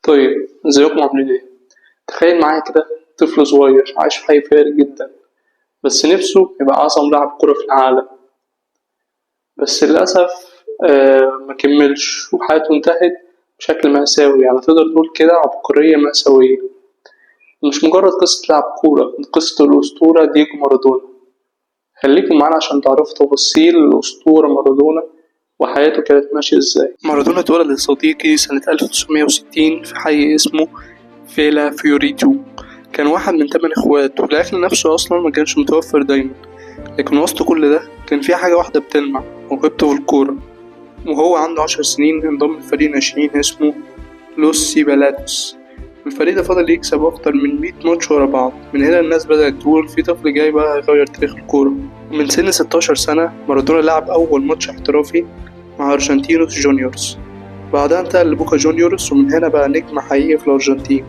طيب، ازيكم عاملين ايه؟ تخيل معايا كده طفل صغير عايش في حي فقير جدا، بس نفسه يبقى أعظم لاعب كرة في العالم. بس للأسف مكملش وحياته انتهت بشكل مأساوي، يعني تقدر تقول كده عبقرية مأساوية. مش مجرد قصة لاعب كورة، دي قصة الأسطورة دييجو مارادونا. خليكم معانا عشان تعرفوا تفاصيل الأسطورة مارادونا وحياته كانت ماشية ازاي. مارادونا اتولد يا صديقي سنة 1960 في حي اسمه فيلا فيوريتو. كان واحد من 8 اخوات، والأكل نفسه أصلا ما كانش متوفر دايما، لكن وسط كل ده كان في حاجة واحدة بتلمع: موهبته في الكورة. وهو عنده 10 سنين انضم لفريق ناشئين اسمه لوس سيبالاتوس. الفريق ده فضل يكسب أكتر من 100 ماتش ورا بعض. من هنا الناس بدأت تقول في طفل جاي بقى يغير تاريخ الكورة. ومن سن 16 سنة مارادونا لعب أول ماتش احترافي مع أرجنتينوس جونيورز، بعدها انتقل لبوكا جونيورز، ومن هنا بقى نجم حقيقي في الأرجنتين،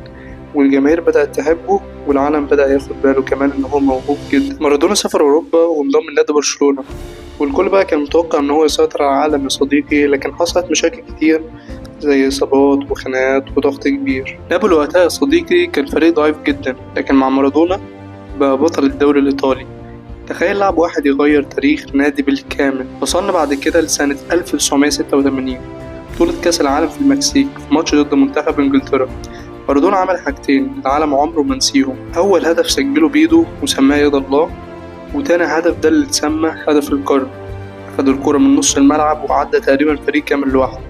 والجماهير بدأت تحبه، والعالم بدأ ياخد باله كمان إن هو موهوب جدا. مارادونا سافر أوروبا وانضم لنادي برشلونة، والكل بقى كان متوقع إن هو يسيطر على العالم يا صديقي، لكن حصلت مشاكل كتير زي إصابات وخناقات وضغط كبير. نابولي وقتها يا صديقي كان فريق ضعيف جدا، لكن مع مارادونا بقى بطل الدوري الإيطالي. تخيل لاعب واحد يغير تاريخ نادي بالكامل. وصلنا بعد كده لسنة 1986، بطولة كأس العالم في المكسيك، في ماتش ضد منتخب إنجلترا. مارادونا عمل حاجتين العالم عمره ما نسيهم: أول هدف سجله بإيده وسماه يد الله، وتاني هدف ده اللي اتسمى هدف القرن. خد الكرة من نص الملعب وعدى تقريبا فريق كامل لوحده،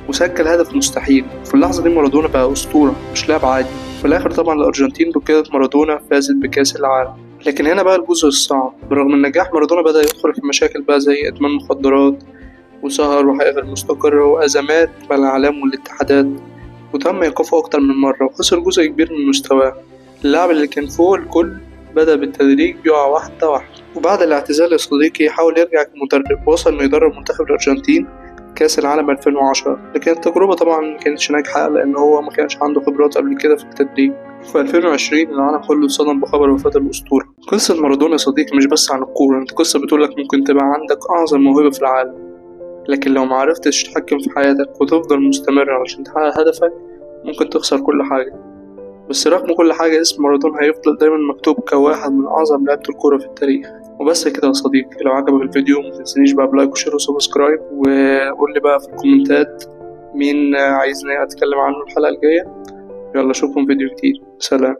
وسجل هدف مستحيل. في اللحظة دي مارادونا بقى أسطورة مش لاعب عادي. في الآخر طبعا الأرجنتين بقيادة مارادونا فازت بكأس العالم. لكن هنا بقى الجزء الصعب: برغم النجاح مارادونا بدأ يدخل في مشاكل بقى زي إدمان مخدرات وسهر وحياة غير مستقرة وأزمات مع الإعلام والاتحادات، وتم إيقافه أكتر من مرة وخسر جزء كبير من مستواه. اللاعب اللي كان فوق الكل بدأ بالتدريج يقع واحدة واحدة. وبعد الاعتزال يا صديقي حاول يرجع كمدرب، وصل إنه يدرب منتخب الأرجنتين كأس العالم 2010، لكن التجربة طبعا مكانتش ناجحة لأن هو مكانش عنده خبرات قبل كده في التدريب. في 2020 العالم كله اتصدم بخبر وفاة الأسطورة. قصة مارادونا يا صديقي مش بس عن الكورة، انت قصة بتقولك ممكن تبقى عندك أعظم موهبة في العالم، لكن لو معرفتش تتحكم في حياتك وتفضل مستمر علشان تحقق هدفك ممكن تخسر كل حاجة. بس رغم كل حاجة اسم مارادونا هيفضل دايما مكتوب كواحد من أعظم لعيبة الكورة في التاريخ. وبس كده يا صديقي، لو عجبك الفيديو متنسينيش بقى بلايك وشير وسبسكرايب، وقول لي بقى في الكومنتات مين عايزني أتكلم عنه الحلقة الجاية. يلا أشوفكم فيديو جديد، سلام.